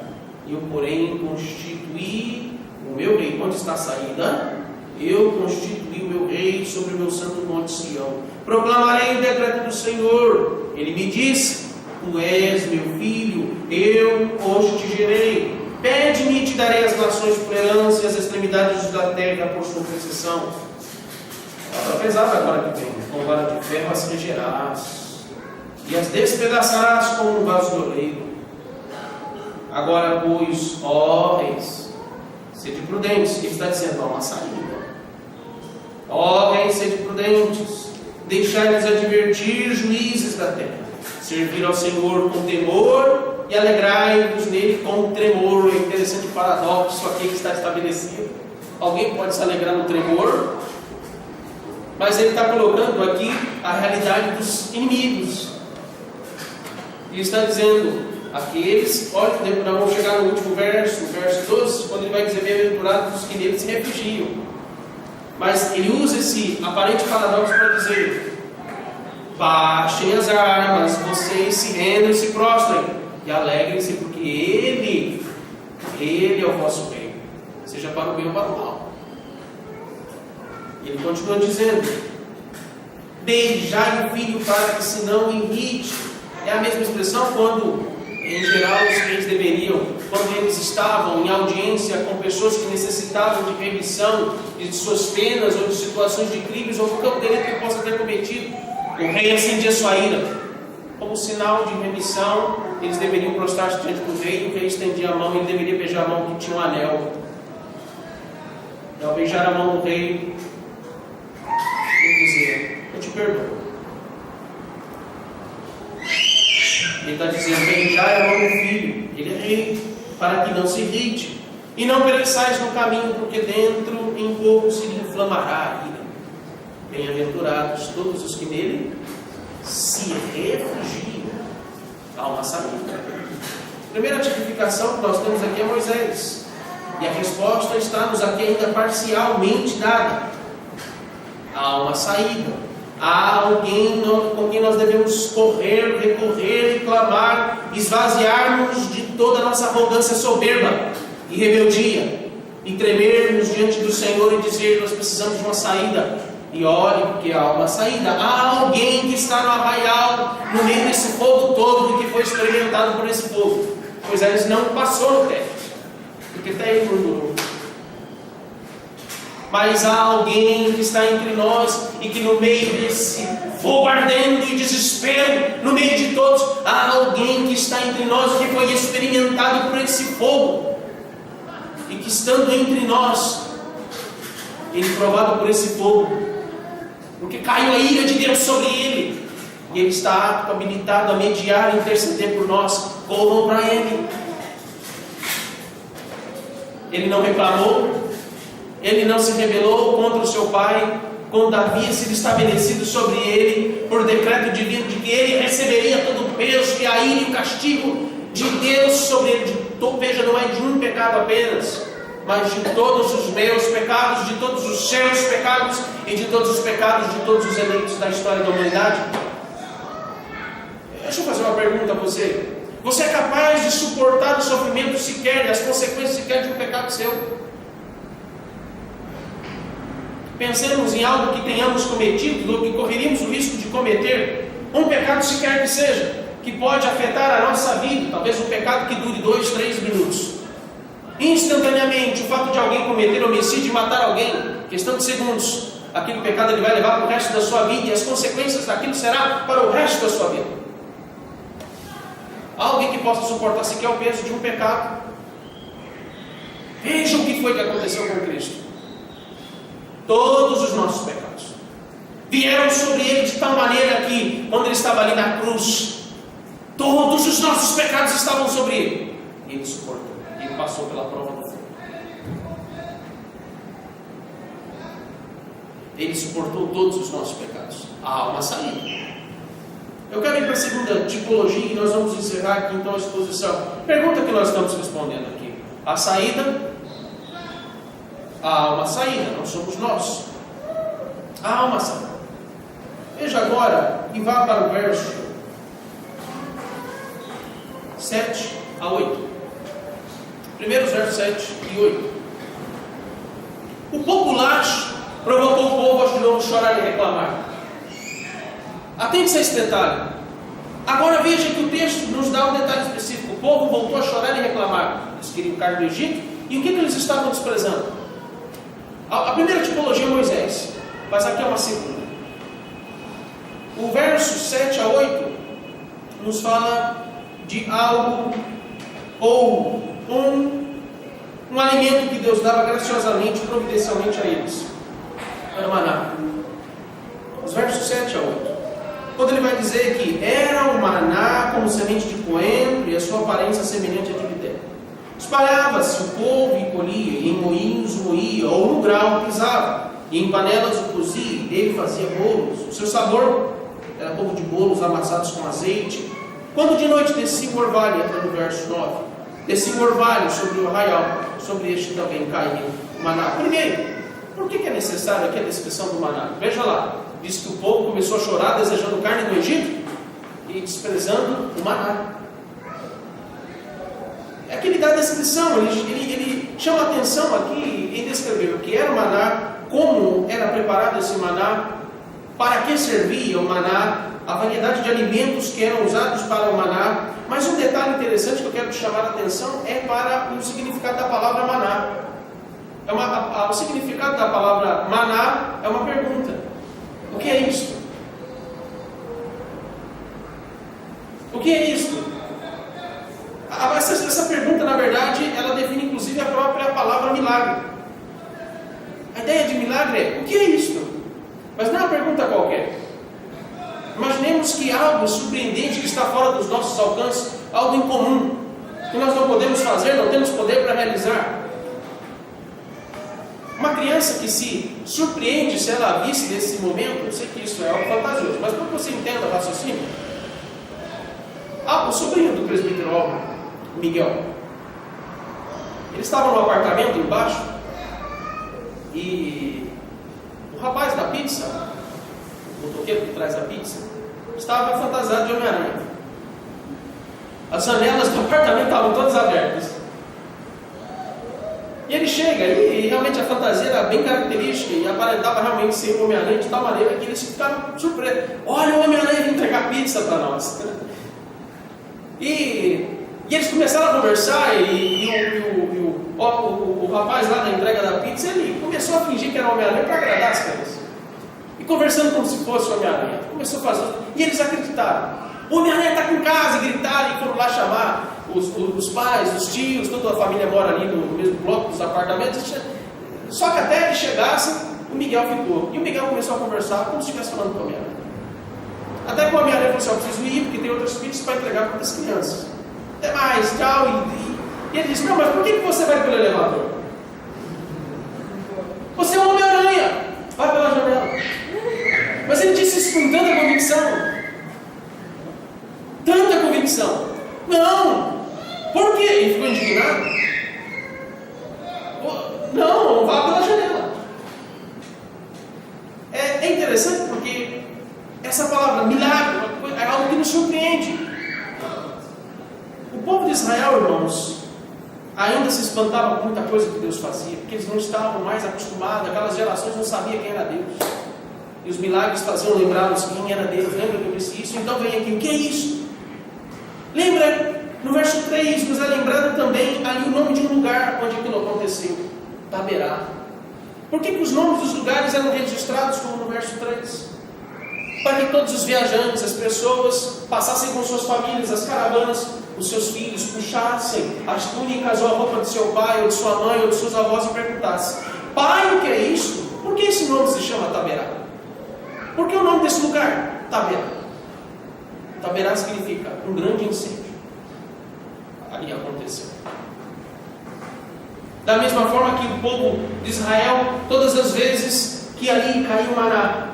E eu, porém, constituí o meu rei. Onde está a saída? Eu constituí o meu rei sobre o meu santo monte Sião. Proclamarei o decreto do Senhor. Ele me disse: tu és meu filho, eu hoje te gerei. Pede-me e te darei as nações por herança e as extremidades da terra por sua possessão. Está pesado agora que vem. Com vara de ferro as regerás e as despedaçarás como um vaso de oleiro. Agora, pois, ó reis, sede prudentes. Ele está dizendo: há uma saída. Ó reis, sede prudentes, deixai-nos advertir, juízes da terra. Servir ao Senhor com temor e alegrai-vos nele com tremor. É interessante o paradoxo aqui que está estabelecido. Alguém pode se alegrar no tremor, mas ele está colocando aqui a realidade dos inimigos. Ele está dizendo: aqueles, olha, vamos chegar no último verso, o verso 12, quando ele vai dizer: bem-aventurados os que nele se refugiam. Mas ele usa esse aparente paradoxo para dizer: baixem as armas, vocês se rendam e se prostrem, e alegrem-se, porque Ele é o vosso rei, seja para o bem ou para o mal. Ele continua dizendo: beijai o filho para que se não irrite. É a mesma expressão quando, em geral, os reis deveriam, quando eles estavam em audiência com pessoas que necessitavam de remissão de suas penas ou de situações de crimes ou qualquer delito que possa ter cometido, o rei acendia sua ira. Como sinal de remissão, eles deveriam prostrar-se diante do rei, o rei estendia a mão e ele deveria beijar a mão que tinha um anel. E ao beijar a mão do rei, ele dizia: eu te perdoo. Ele está dizendo: beijai a mão do filho, ele é rei, para que não se irrite, e não pereçais no caminho, porque dentro em pouco se lhe inflamará a ira. Bem-aventurados todos os que nele se refugiam. Há uma saída. A primeira tipificação que nós temos aqui é Moisés, e a resposta está-nos aqui ainda parcialmente dada. Há uma saída. Há alguém com quem nós devemos correr, recorrer e clamar, esvaziarmos de toda a nossa arrogância soberba e rebeldia, e tremermos diante do Senhor e dizer: nós precisamos de uma saída. E olhe, porque há uma saída. Há alguém que está no arraial, no meio desse fogo todo, e que foi experimentado por esse fogo. Moisés não passou no teste, porque até ele murmurou. Mas há alguém que está entre nós e que no meio desse fogo ardendo e desespero, no meio de todos, há alguém que está entre nós que foi experimentado por esse fogo. e que estando entre nós, ele provado por esse fogo, porque caiu a ira de Deus sobre ele, e ele está apto, habilitado a mediar e interceder por nós. Corram para ele. Ele não reclamou, ele não se rebelou contra o seu pai, quando havia sido estabelecido sobre ele, por decreto divino, de que ele receberia todo o peso e a ira e o castigo de Deus sobre ele. Veja, não é de um pecado apenas, mas de todos os meus pecados, de todos os seus pecados e de todos os pecados de todos os eleitos da história da humanidade. Deixa eu fazer uma pergunta a você. Você é capaz de suportar o sofrimento sequer e as consequências sequer de um pecado seu? Pensemos em algo que tenhamos cometido ou que correríamos o risco de cometer, um pecado sequer que seja, que pode afetar a nossa vida, talvez um pecado que dure 2, 3 minutos. Instantaneamente, o fato de alguém cometer homicídio e matar alguém, questão de segundos, aquele pecado ele vai levar para o resto da sua vida e as consequências daquilo será para o resto da sua vida. Há alguém que possa suportar sequer o peso de um pecado? Veja o que foi que aconteceu com Cristo. Todos os nossos pecados vieram sobre ele de tal maneira que, quando ele estava ali na cruz, todos os nossos pecados estavam sobre ele. E ele suportou. Ele passou pela prova do fogo. Ele suportou todos os nossos pecados. Há uma saída. Eu quero ir para a segunda tipologia e nós vamos encerrar aqui então a exposição. Pergunta que nós estamos respondendo aqui. A saída? Há uma saída, não somos nós. Há uma saída. Veja agora e vá para o verso 7 a 8. Primeiros versos 7 e 8. O populacho provocou o povo a de novo chorar e reclamar. Atente-se a esse detalhe. Agora veja que o texto nos dá um detalhe específico. O povo voltou a chorar e reclamar. Eles queriam carne do Egito. E o que eles estavam desprezando? A primeira tipologia é Moisés, mas aqui é uma segunda. O verso 7 a 8 nos fala de algo ou um alimento que Deus dava graciosamente, providencialmente a eles. Era o maná. Os versos 7 a 8. Quando ele vai dizer que era o maná como semente de coentro e a sua aparência semelhante a de vitela. Espalhava-se o povo e colhia, e em moinhos o moía, ou no grau pisava, e em panelas o cozia, e dele fazia bolos. O seu sabor era como de bolos amassados com azeite. Quando de noite descia o orvalho, entra no verso 9, descia o orvalho sobre o arraial, sobre este também caía o maná. Primeiro, por que é necessário aqui a descrição do maná? Veja lá, diz que o povo começou a chorar desejando carne do Egito e desprezando o maná. É que ele dá a descrição, ele chama a atenção aqui em descrever o que era o maná, como era preparado esse maná, para que servia o maná, a variedade de alimentos que eram usados para o maná. Mas um detalhe interessante que eu quero te chamar a atenção é para o significado da palavra maná. O significado da palavra maná é uma pergunta. O que é isto? O que é isto? Essa pergunta, na verdade, ela define inclusive a própria palavra milagre. A ideia de milagre é: o que é isto? Mas não é uma pergunta qualquer. Imaginemos que algo surpreendente que está fora dos nossos alcances, algo incomum, que nós não podemos fazer, não temos poder para realizar. Uma criança que se surpreende se ela visse nesse momento, eu sei que isso é algo fantasioso, mas para que você entenda o raciocínio, o sobrinho do presbítero Miguel, ele estava no apartamento embaixo e o rapaz da pizza, o motoqueiro que traz a pizza, estava fantasiado de Homem-Aranha. As janelas do apartamento estavam todas abertas. E ele chega e realmente a fantasia era bem característica e aparentava realmente ser o Homem-Aranha de tal maneira que eles ficaram surpresos. Olha, o Homem-Aranha vem entregar pizza para nós. E eles começaram a conversar o rapaz lá da entrega da pizza, ele começou a fingir que era o Homem-Aranha para agradar as crianças. E conversando como se fosse o Homem-Aranha. Começou a fazer. E eles acreditaram. O Homem-Aranha está com casa, e gritaram e foram lá chamar. os pais, os tios, toda a família mora ali no mesmo bloco dos apartamentos. Só que até eles chegassem, o Miguel ficou. E o Miguel começou a conversar como se estivesse falando com a minha mãe. Até que a minha mãe falou assim: eu preciso ir, porque tem outros filhos para entregar para as crianças. Até mais, tchau. E ele disse: não, mas por que você vai pelo elevador? Você é um Homem-Aranha, vai pela janela. Mas ele disse isso com tanta convicção. Tanta convicção. Não! Por quê? Ele ficou indignado. Não vá pela janela. É interessante porque essa palavra, milagre, é algo que nos surpreende. O povo de Israel, irmãos, ainda se espantava com muita coisa que Deus fazia, porque eles não estavam mais acostumados, aquelas gerações não sabiam quem era Deus. E os milagres faziam lembrá-los quem era Deus. Lembra que eu disse isso? Então vem aqui, o que é isso? Lembra, no verso 3, nos é lembrado também ali o nome de um lugar onde aquilo aconteceu: Taberá. Por que os nomes dos lugares eram registrados como no verso 3? Para que todos os viajantes, as pessoas, passassem com suas famílias, as caravanas, os seus filhos, puxassem as túnicas ou a roupa de seu pai, ou de sua mãe, ou de seus avós e perguntassem: pai, o que é isso? Por que esse nome se chama Taberá? Por que o nome desse lugar? Taberá. Taberá significa um grande incêndio. Ali aconteceu. Da mesma forma que o povo de Israel, todas as vezes que ali caiu maná,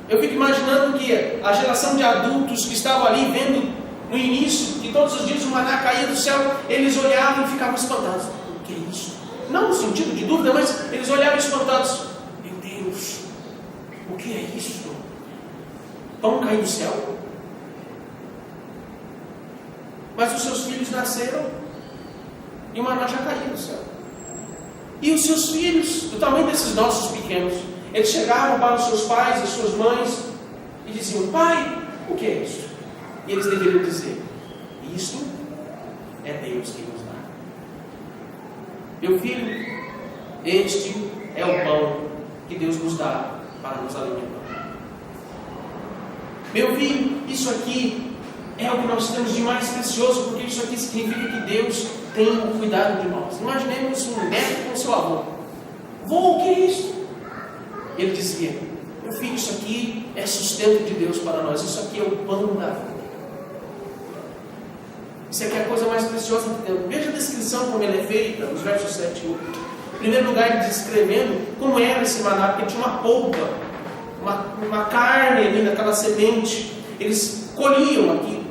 eu fico imaginando que a geração de adultos que estavam ali vendo no início, que todos os dias o maná caía do céu, eles olhavam e ficavam espantados. O que é isso? Não no sentido de dúvida, mas eles olhavam espantados. Meu Deus, o que é isso? Pão cai do céu? Mas os seus filhos nasceram e o maná já caiu do céu. E os seus filhos, do tamanho desses nossos pequenos, eles chegavam para os seus pais, as suas mães, e diziam: pai, o que é isso? E eles deveriam dizer: isto é Deus que nos dá. Meu filho, este é o pão que Deus nos dá para nos alimentar. Meu filho, isso aqui é o que nós temos de mais precioso, porque isso aqui significa que Deus tem o cuidado de nós. Imaginemos um neto com seu avô. Vô, o que é isso? Ele dizia: meu filho, isso aqui é sustento de Deus para nós. Isso aqui é o pão da vida. Isso aqui é a coisa mais preciosa que temos. Veja a descrição como ele é feita, nos versos 7 e 8. Em primeiro lugar, ele descrevendo como era esse maná, porque tinha uma polpa, uma carne ali naquela semente. Eles colhiam aquilo.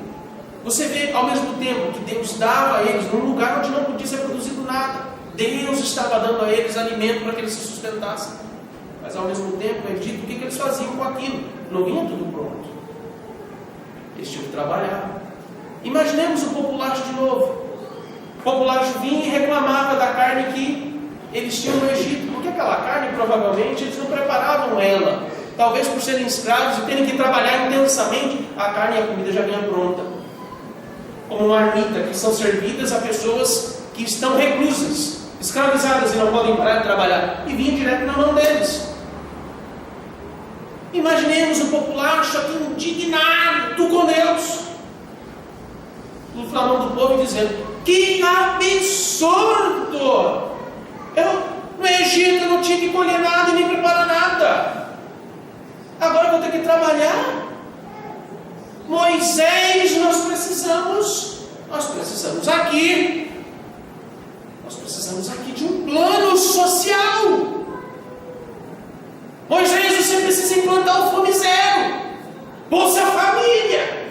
Você vê ao mesmo tempo que Deus dava a eles num lugar onde não podia ser produzido nada. Deus estava dando a eles alimento para que eles se sustentassem. Mas ao mesmo tempo é dito o que eles faziam com aquilo. Não vinha tudo pronto. Eles tinham que trabalhar. Imaginemos o populacho de novo. O populacho vinha e reclamava da carne que eles tinham no Egito. Porque aquela carne, provavelmente, eles não preparavam ela. Talvez por serem escravos e terem que trabalhar intensamente, a carne e a comida já vinham pronta. Como marmita, que são servidas a pessoas que estão reclusas, escravizadas e não podem parar de trabalhar. E vinha direto na mão deles. Imaginemos o populacho aqui indignado com Deus, inflamando o povo e dizendo: que absurdo! No Egito eu não tinha que colher nada e nem preparar nada. Agora eu vou ter que trabalhar. Moisés, nós precisamos aqui de um plano social. Moisés, você precisa implantar o Fome Zero, Bolsa Família.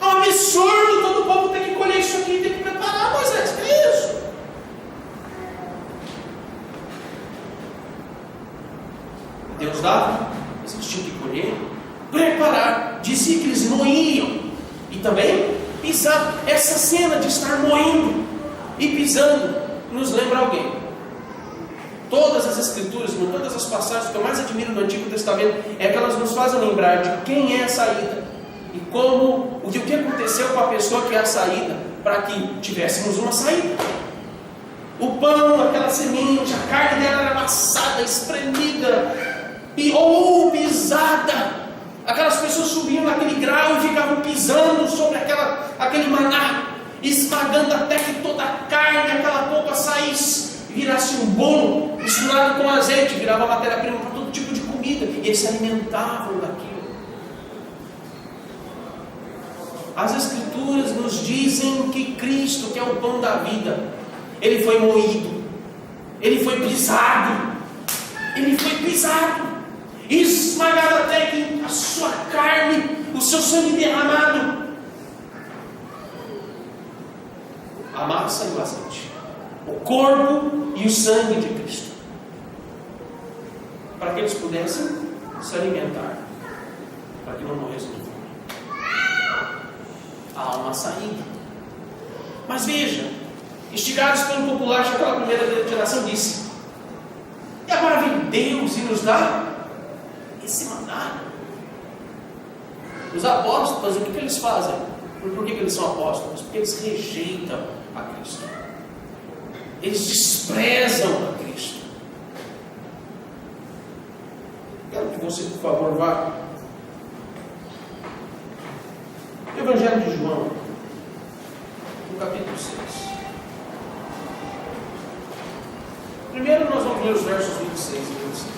É um absurdo todo o povo ter que colher isso aqui e ter que preparar. Moisés, que é isso? Deus dava, mas eles tinham que colher, preparar. Dizia que eles moíam e também pisavam. Essa cena de estar moendo e pisando nos lembra alguém. Todas as escrituras, todas as passagens que eu mais admiro no Antigo Testamento é que elas nos fazem lembrar de quem é a saída e como, o que aconteceu com a pessoa que é a saída, para que tivéssemos uma saída. O pão, aquela semente, a carne dela era amassada, espremida ou pisada. Aquelas pessoas subiam naquele grau e ficavam pisando sobre aquele maná, esmagando até que toda a carne, aquela polpa saísse, virasse um bolo misturado com azeite, virava matéria-prima para todo tipo de comida, e eles se alimentavam daquilo. As Escrituras nos dizem que Cristo, que é o pão da vida, Ele foi moído, Ele foi pisado, esmagado até que a sua carne, o seu sangue derramado, a massa e o azeite, o corpo e o sangue de Cristo, para que eles pudessem se alimentar, para que não morressem de fome. Há uma saída. Mas veja, instigados pelo popular, já aquela primeira geração disse: e agora vem Deus e nos dá esse maná. Os apóstolos, o que eles fazem? Por que eles são apóstolos? Porque eles rejeitam a Cristo. Eles desprezam a Cristo. Quero que você, por favor, vá. Evangelho de João, no capítulo 6. Primeiro nós vamos ler os versos 26 e 27.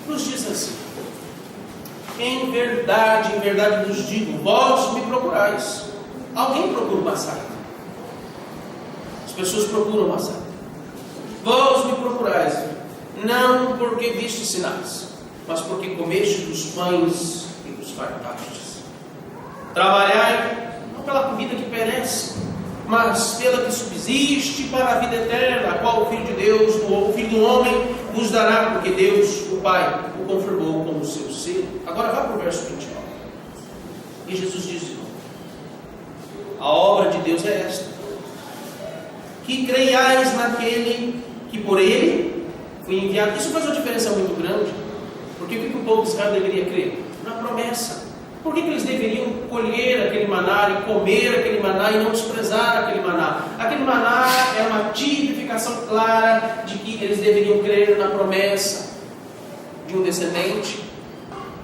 Nos diz assim: em verdade vos digo, vós me procurais. Alguém procura uma saída. As pessoas procuram uma saída. Vós me procurais, não porque viste sinais, mas porque comeste dos pães e dos fartastes. Trabalhai, não pela comida que perece, mas pela que subsiste para a vida eterna, a qual o Filho de Deus, o Filho do Homem, vos dará, porque Deus, o Pai, o confirmou como seu selo. Agora vá para o verso 29. E Jesus diz de novo: a obra de Deus é esta, que creiais naquele que por ele foi enviado. Isso faz uma diferença muito grande. Porque o que o povo de Israel deveria crer? Na promessa. Por que eles deveriam colher aquele maná e comer aquele maná e não desprezar aquele maná? Aquele maná é uma tipificação clara de que eles deveriam crer na promessa de um descendente,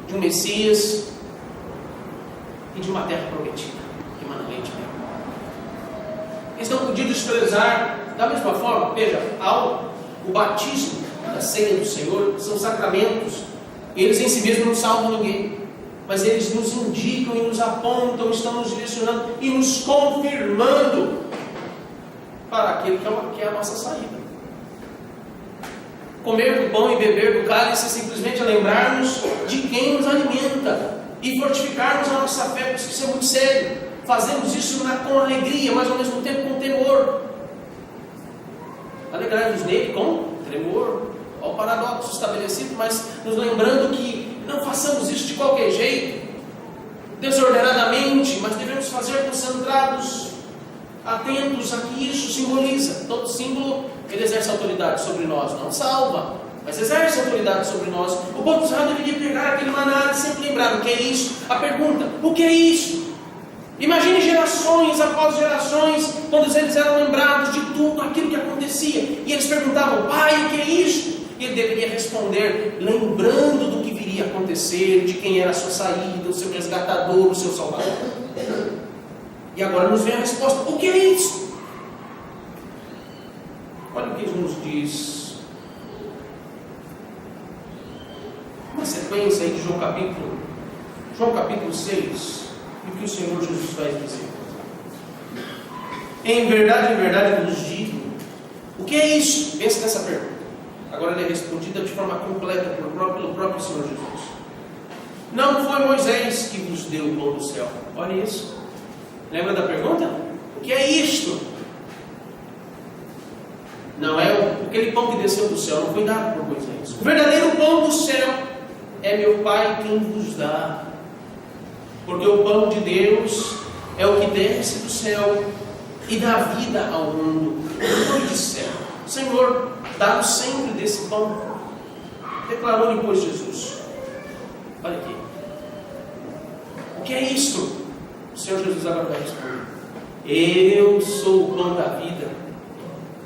de um Messias e de uma terra prometida, que manda leite e mel. Eles não podiam desprezar. Da mesma forma, veja, o batismo da ceia do Senhor são sacramentos, e eles em si mesmos não salvam ninguém, mas eles nos indicam e nos apontam, estão nos direcionando e nos confirmando para aquele que é a nossa saída. Comer do pão e beber do cálice é simplesmente lembrarmos de quem nos alimenta e fortificarmos a nossa fé, porque isso é muito sério. Fazemos isso com alegria, mas ao mesmo tempo com temor. Alegrar-nos nele com tremor. Olha o paradoxo estabelecido, mas nos lembrando que não façamos isso de qualquer jeito, desordenadamente, mas devemos fazer concentrados, atentos a que isso simboliza. Todo símbolo, ele exerce autoridade sobre nós, não salva, mas exerce autoridade sobre nós. O povo de Israel deveria pegar aquele maná e sempre lembrar: o que é isso? A pergunta: o que é isso? Imagine gerações após gerações, todos eles eram lembrados de tudo aquilo que acontecia, e eles perguntavam: pai, o que é isso? E ele deveria responder, lembrando do que viria a acontecer, de quem era a sua saída, o seu resgatador, o seu salvador. E agora nos vem a resposta: o que é isso? Olha o que ele nos diz, uma sequência aí de João capítulo 6, e o que o Senhor Jesus vai dizer: em verdade vos digo, o que é isso? Pense nessa pergunta. Agora ela é respondida de forma completa pelo próprio Senhor Jesus. Não foi Moisés que vos deu o pão do céu. Olha isso. Lembra da pergunta? O que é isto? Não é aquele pão que desceu do céu, não foi dado por Moisés. O verdadeiro pão do céu é meu Pai quem vos dá. Porque o pão de Deus é o que desce do céu e dá vida ao mundo. Ele disse: Senhor, dá-nos sempre desse pão. Declarou depois Jesus. Olha aqui. O que é isto? O Senhor Jesus agora vai responder: Eu sou o pão da vida.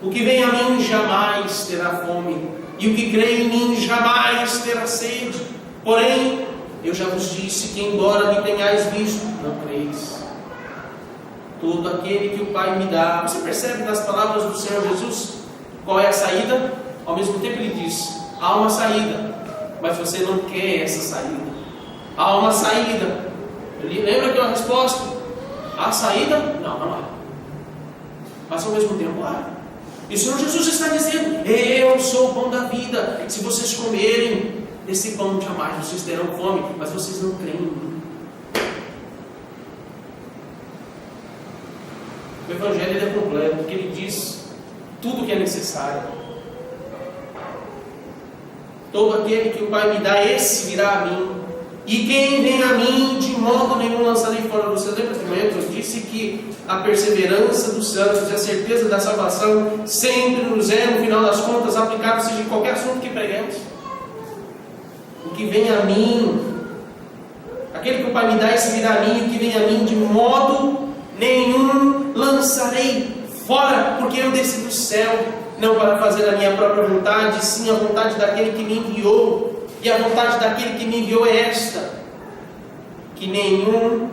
O que vem a mim jamais terá fome, e o que crê em mim jamais terá sede. Porém, eu já vos disse que, embora me tenhais visto, não creis. Todo aquele que o Pai me dá. Você percebe nas palavras do Senhor Jesus qual é a saída? Ao mesmo tempo ele diz: há uma saída, mas você não quer essa saída. Há uma saída. Lembra que a resposta? Há saída? Não, não há. Mas ao mesmo tempo há. E o Senhor Jesus está dizendo: eu sou o pão da vida. Se vocês comerem esse pão, jamais vocês terão fome. Mas vocês não creem em mim. O Evangelho ele é completo, porque ele diz tudo o que é necessário. Todo aquele que o Pai me dá, esse virá a mim. E quem vem a mim, de modo nenhum lançarei fora. Você lembra de manhã que eu disse que a perseverança dos santos e a certeza da salvação sempre nos é, no final das contas, aplicado seja em qualquer assunto que preguemos. O que vem a mim, aquele que o Pai me dá, esse virá a mim. O que vem a mim, de modo nenhum lançarei fora, porque eu desci do céu, não para fazer a minha própria vontade, sim a vontade daquele que me enviou. E a vontade daquele que me enviou é esta: que nenhum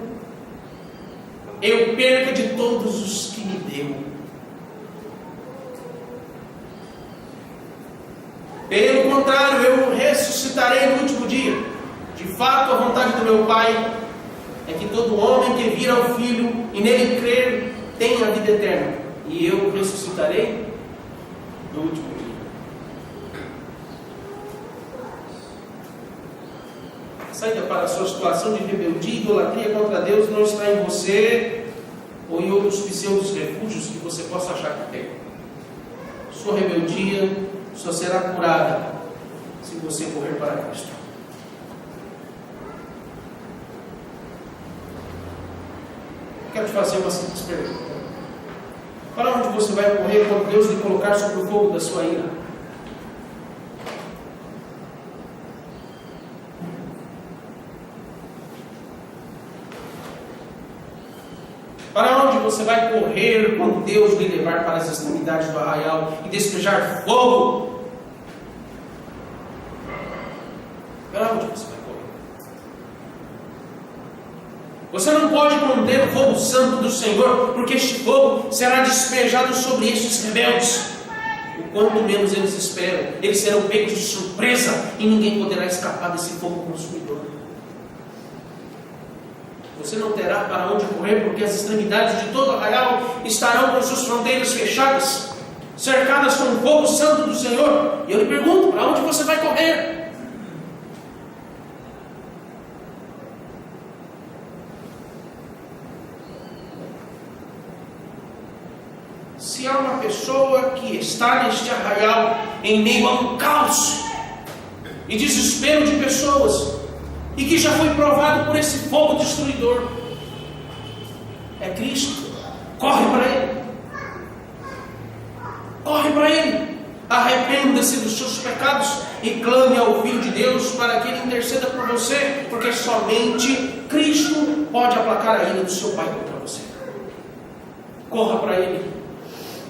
eu perca de todos os que me deu. Pelo contrário, eu ressuscitarei no último dia. De fato, a vontade do meu Pai é que todo homem que vir ao Filho e nele crer tenha a vida eterna. E eu ressuscitarei no último dia. A saída para a sua situação de rebeldia e idolatria contra Deus não está em você ou em outros pseudos refúgios que você possa achar que tem. Sua rebeldia só será curada se você correr para Cristo. Quero te fazer uma simples pergunta. Para onde você vai correr quando Deus lhe colocar sobre o fogo da sua ira? Para onde você vai correr quando Deus lhe levar para as extremidades do arraial e despejar fogo? Para onde você vai correr? Você não pode conter o fogo santo do Senhor, porque este fogo será despejado sobre estes rebeldes. O quanto menos eles esperam, eles serão pegos de surpresa e ninguém poderá escapar desse fogo consumidor. Você não terá para onde correr, porque as extremidades de todo o arraial estarão com suas fronteiras fechadas, cercadas com o fogo santo do Senhor. E eu lhe pergunto: para onde você vai correr? Se há uma pessoa que está neste arraial, em meio a um caos e desespero de pessoas, e que já foi provado por esse fogo destruidor, é Cristo. Corre para Ele. Corre para Ele. Arrependa-se dos seus pecados e clame ao Filho de Deus para que Ele interceda por você, porque somente Cristo pode aplacar a ira do seu Pai contra você. Corra para Ele,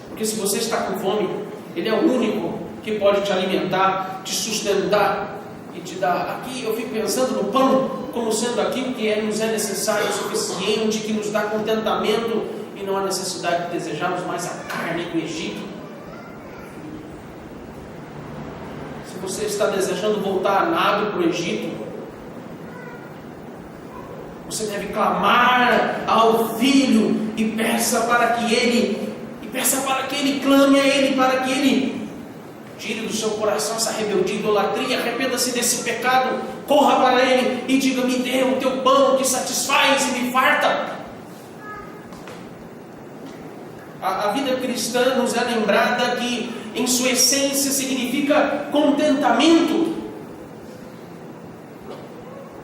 porque se você está com fome, Ele é o único que pode te alimentar, te sustentar e te dar. Aqui eu fico pensando no pão como sendo aquilo que nos é necessário, o suficiente, que nos dá contentamento e não há necessidade de desejarmos mais a carne do Egito. Se você está desejando voltar a nado para o Egito, você deve clamar ao Filho e peça para que Ele clame a Ele, para que Ele tire do seu coração essa rebeldia, idolatria. Arrependa-se desse pecado, corra para Ele e diga: me dê o teu pão que satisfaz e me farta. A vida cristã nos é lembrada que em sua essência significa contentamento.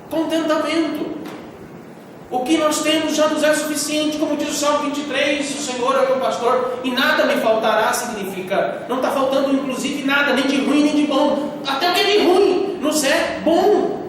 Contentamento. O que nós temos já nos é suficiente, como diz o Salmo 23, o Senhor é meu pastor e nada me faltará, significa, não está faltando inclusive nada, nem de ruim nem de bom, até o que é de ruim nos é bom.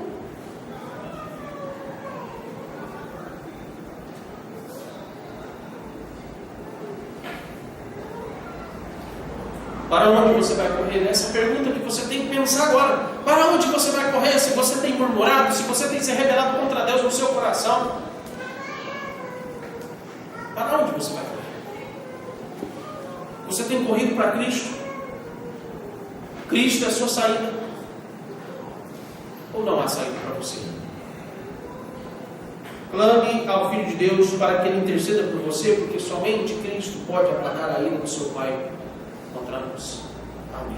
Para onde você vai correr? Essa é a pergunta que você tem que pensar agora. Para onde você vai correr? Se você tem murmurado, se você tem se rebelado contra Deus no seu coração, para onde você vai correr? Você tem corrido para Cristo? Cristo é a sua saída? Ou não há saída para você? Clame ao Filho de Deus para que Ele interceda por você, porque somente Cristo pode aplacar a ira do seu Pai contra nós. Amém.